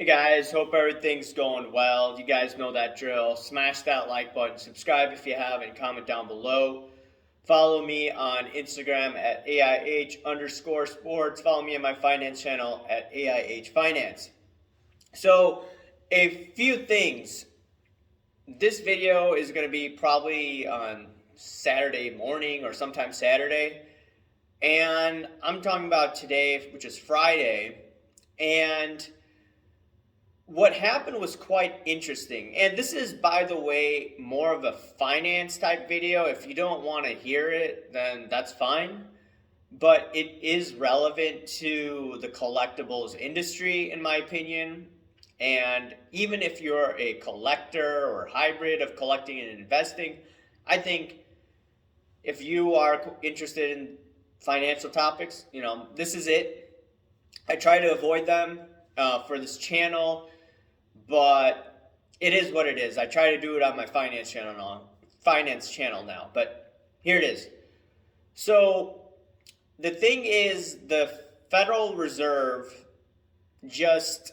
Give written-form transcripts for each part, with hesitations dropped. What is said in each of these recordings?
Hey guys, hope everything's going well. You guys know that drill. Smash that like button, subscribe if you haven't, comment down below. Follow me on Instagram at AIH underscore sports. Follow me on my finance channel at AIH Finance. So, a few things. This video is going to be probably on Saturday morning or sometime Saturday. And I'm talking about today, which is Friday. And what happened was quite interesting. And this is, by the way, more of a finance type video. If you don't want to hear it, then that's fine. But it is relevant to the collectibles industry, in my opinion. And even if you're a collector or hybrid of collecting and investing, I think if you are interested in financial topics, this is it. I try to avoid them for this channel, but it is what it is. I try to do it on my finance channel now, but here it is. So the thing is, the Federal Reserve just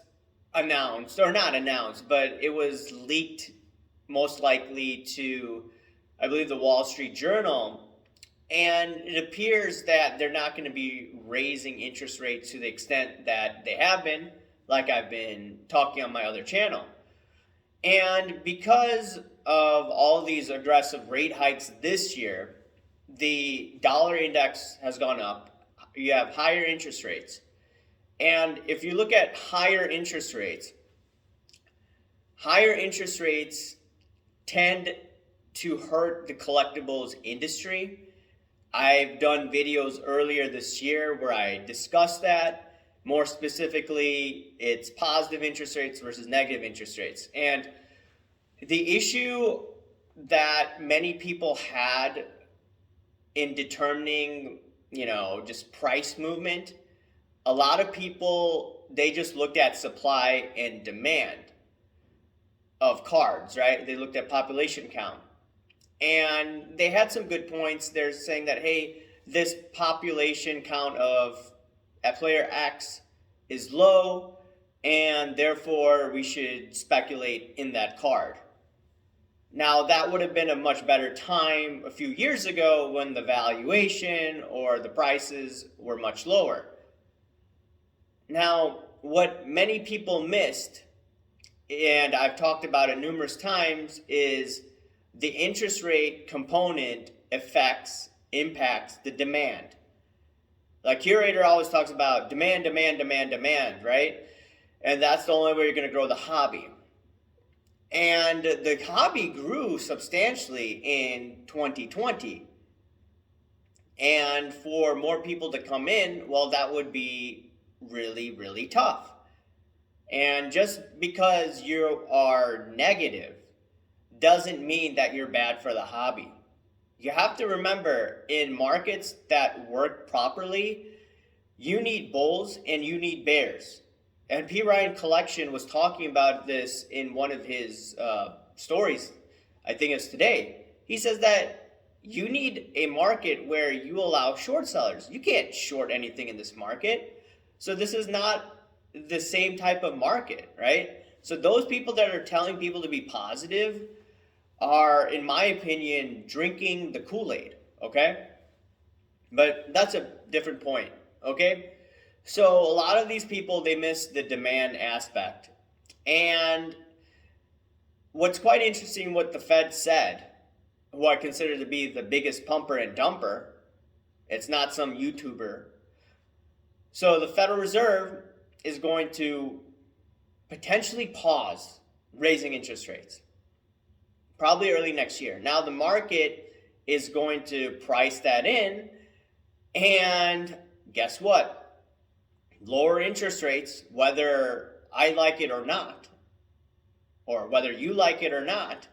announced, or not announced, but it was leaked most likely to, I believe, the Wall Street Journal. And it appears that they're not going to be raising interest rates to the extent that they have been, like I've been talking on my other channel. And because of all these aggressive rate hikes this year, the dollar index has gone up. You have higher interest rates. And if you look at higher interest rates tend to hurt the collectibles industry. I've done videos earlier this year where I discussed that. More specifically, it's positive interest rates versus negative interest rates. And the issue that many people had in determining, just price movement, a lot of people, they just looked at supply and demand of cards, right? They looked at population count. And they had some good points. They're saying that, hey, this population count at player X is low, and therefore we should speculate in that card. Now, that would have been a much better time a few years ago when the valuation or the prices were much lower. Now, what many people missed, and I've talked about it numerous times, is the interest rate component impacts the demand. Like Curator always talks about demand, right? And that's the only way you're going to grow the hobby. And the hobby grew substantially in 2020. And for more people to come in, well, that would be really, really tough. And just because you are negative doesn't mean that you're bad for the hobby. You have to remember, in markets that work properly, you need bulls and you need bears. And P. Ryan Collection was talking about this in one of his stories, I think it's today. He says that you need a market where you allow short sellers. You can't short anything in this market. So this is not the same type of market, right? So those people that are telling people to be positive are, in my opinion, drinking the Kool-Aid, okay? But that's a different point, okay? So a lot of these people, they miss the demand aspect. And what's quite interesting, what the Fed said, who I consider to be the biggest pumper and dumper, it's not some YouTuber. So the Federal Reserve is going to potentially pause raising interest rates, probably early next year. Now the market is going to price that in, and guess what? Lower interest rates, whether I like it or not, or whether you like it or not,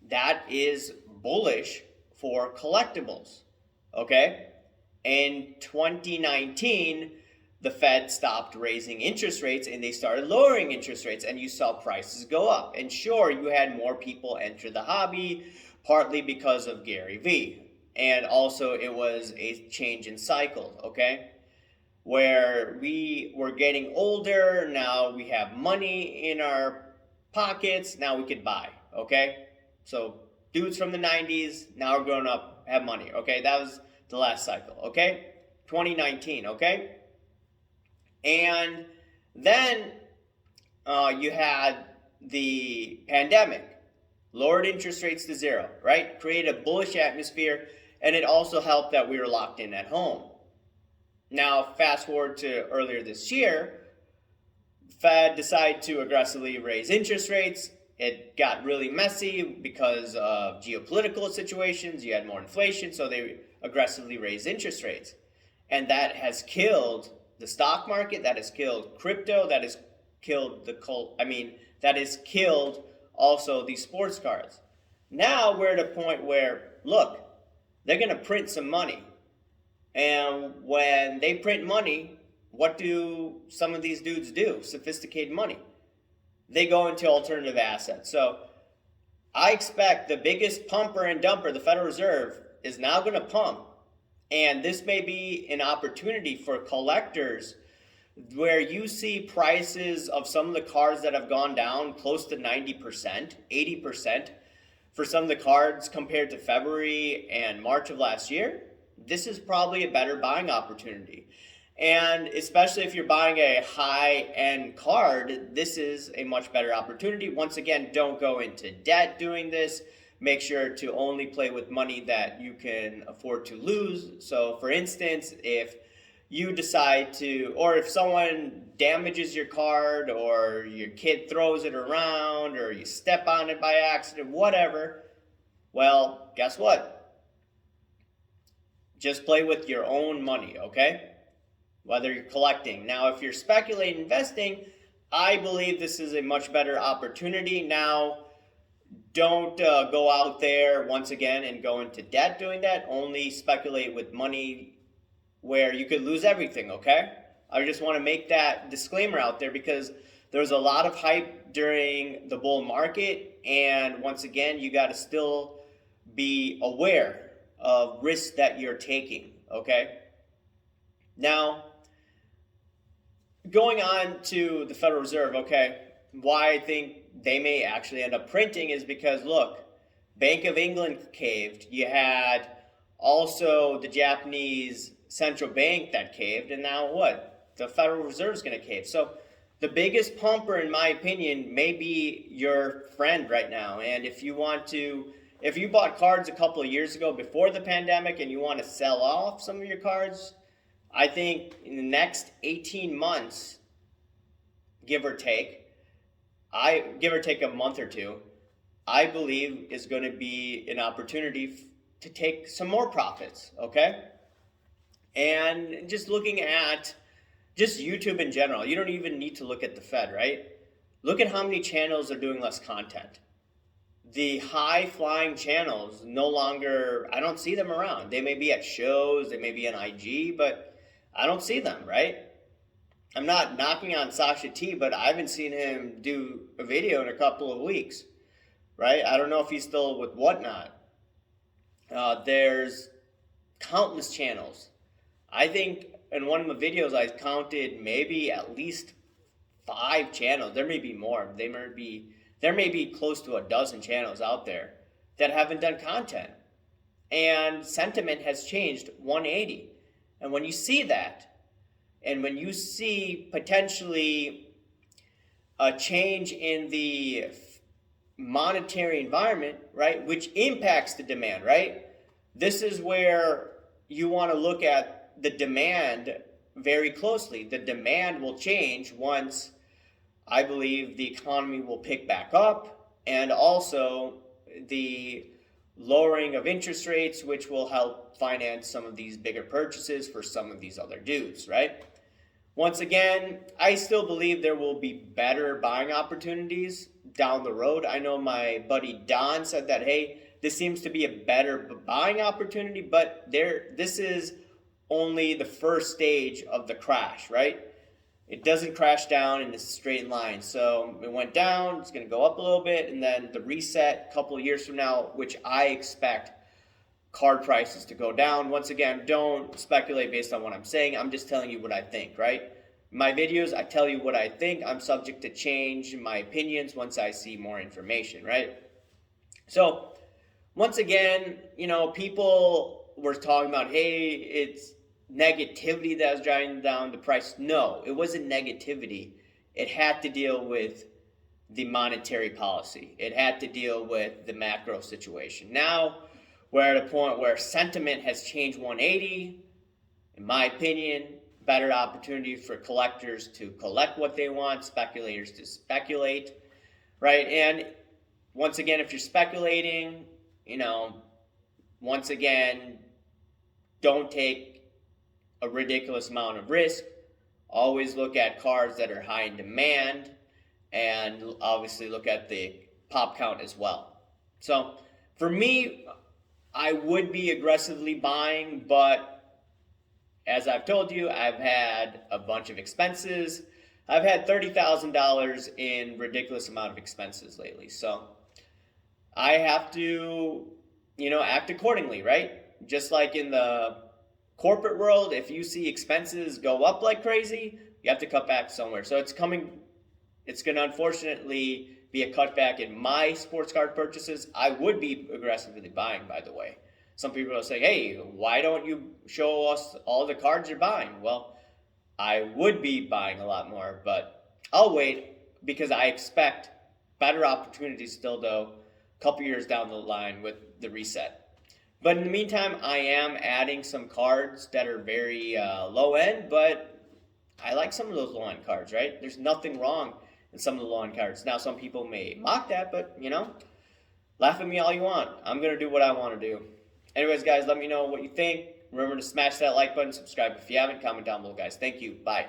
that is bullish for collectibles, okay? In 2019, the Fed stopped raising interest rates and they started lowering interest rates, and you saw prices go up. And sure, you had more people enter the hobby, partly because of Gary Vee. And also it was a change in cycle, okay? where we were getting older. Now we have money in our pockets. Now we could buy. Okay. So dudes from the 90s now are growing up, have money. Okay. That was the last cycle. Okay. 2019. Okay. And then you had the pandemic, lowered interest rates to zero, right? Created a bullish atmosphere, and it also helped that we were locked in at home. Now, fast forward to earlier this year, Fed decided to aggressively raise interest rates. It got really messy because of geopolitical situations. You had more inflation, so they aggressively raised interest rates. And that has killed the stock market, that has killed crypto, that has killed that has killed also these sports cards. Now we're at a point where, look, they're going to print some money. And when they print money, what do some of these dudes do? Sophisticated money. They go into alternative assets. So I expect the biggest pumper and dumper, the Federal Reserve, is now going to pump. And this may be an opportunity for collectors where you see prices of some of the cards that have gone down close to 90%, 80% for some of the cards compared to February and March of last year. This is probably a better buying opportunity. And especially if you're buying a high-end card, this is a much better opportunity. Once again, don't go into debt doing this. Make sure to only play with money that you can afford to lose. So for instance, if you decide to, or if someone damages your card, or your kid throws it around, or you step on it by accident, whatever, well, guess what? Just play with your own money, okay? Whether you're collecting. Now, if you're speculating investing, I believe this is a much better opportunity. Now, don't go out there once again and go into debt doing that. Only speculate with money where you could lose everything, okay? I just want to make that disclaimer out there because there's a lot of hype during the bull market. And once again, you got to still be aware of risks that you're taking, okay? Now, going on to the Federal Reserve, okay, why I think they may actually end up printing is because, look, Bank of England caved. You had also the Japanese central bank that caved, and now what? The Federal Reserve is going to cave. So the biggest pumper, in my opinion, may be your friend right now. And if you bought cards a couple of years ago before the pandemic and you want to sell off some of your cards, I think in the next 18 months, give or take a month or two, I believe is going to be an opportunity to take some more profits, okay? And just looking at just YouTube in general, you don't even need to look at the Fed, right? Look at how many channels are doing less content. The high-flying channels no longer, I don't see them around. They may be at shows, they may be on IG, but I don't see them, right? I'm not knocking on Sasha T, but I haven't seen him do a video in a couple of weeks, right? I don't know if he's still with Whatnot. There's countless channels. I think in one of my videos I counted maybe at least 5 channels. There may be more. There may be close to a dozen channels out there that haven't done content. And sentiment has changed 180. And when you see that, and when you see potentially a change in the monetary environment, right, which impacts the demand, right? This is where you want to look at the demand very closely. The demand will change once, I believe, the economy will pick back up, and also the lowering of interest rates, which will help finance some of these bigger purchases for some of these other dudes, right? Once again, I still believe there will be better buying opportunities down the road. I know my buddy Don said that, hey, this seems to be a better buying opportunity, but this is only the first stage of the crash, right? It doesn't crash down in a straight line. So it went down, it's going to go up a little bit, and then the reset a couple of years from now, which I expect card prices to go down. Once again, don't speculate based on what I'm saying. I'm just telling you what I think, right? My videos, I tell you what I think. I'm subject to change my opinions once I see more information, right? So, once again, people were talking about, hey, it's negativity that was driving down the price. No, it wasn't negativity. It had to deal with the monetary policy. It had to deal with the macro situation. Now, we're at a point where sentiment has changed 180. In my opinion, better opportunity for collectors to collect what they want, speculators to speculate, right? And once again, if you're speculating, once again, don't take a ridiculous amount of risk. Always look at cards that are high in demand, and obviously look at the pop count as well. So for me, I would be aggressively buying, but as I've told you, I've had a bunch of expenses. I've had $30,000 in ridiculous amount of expenses lately. So I have to, act accordingly, right? Just like in the corporate world, if you see expenses go up like crazy, you have to cut back somewhere. So it's going to unfortunately be a cutback in my sports card purchases. I would be aggressively buying, by the way. Some people are saying, hey, why don't you show us all the cards you're buying? Well, I would be buying a lot more, but I'll wait because I expect better opportunities still, though, a couple years down the line with the reset. But in the meantime, I am adding some cards that are very low end, but I like some of those low end cards, right? There's nothing wrong in some of the low end cards. Now, some people may mock that, but, laugh at me all you want. I'm going to do what I want to do. Anyways, guys, let me know what you think. Remember to smash that like button, subscribe if you haven't, comment down below, guys. Thank you. Bye.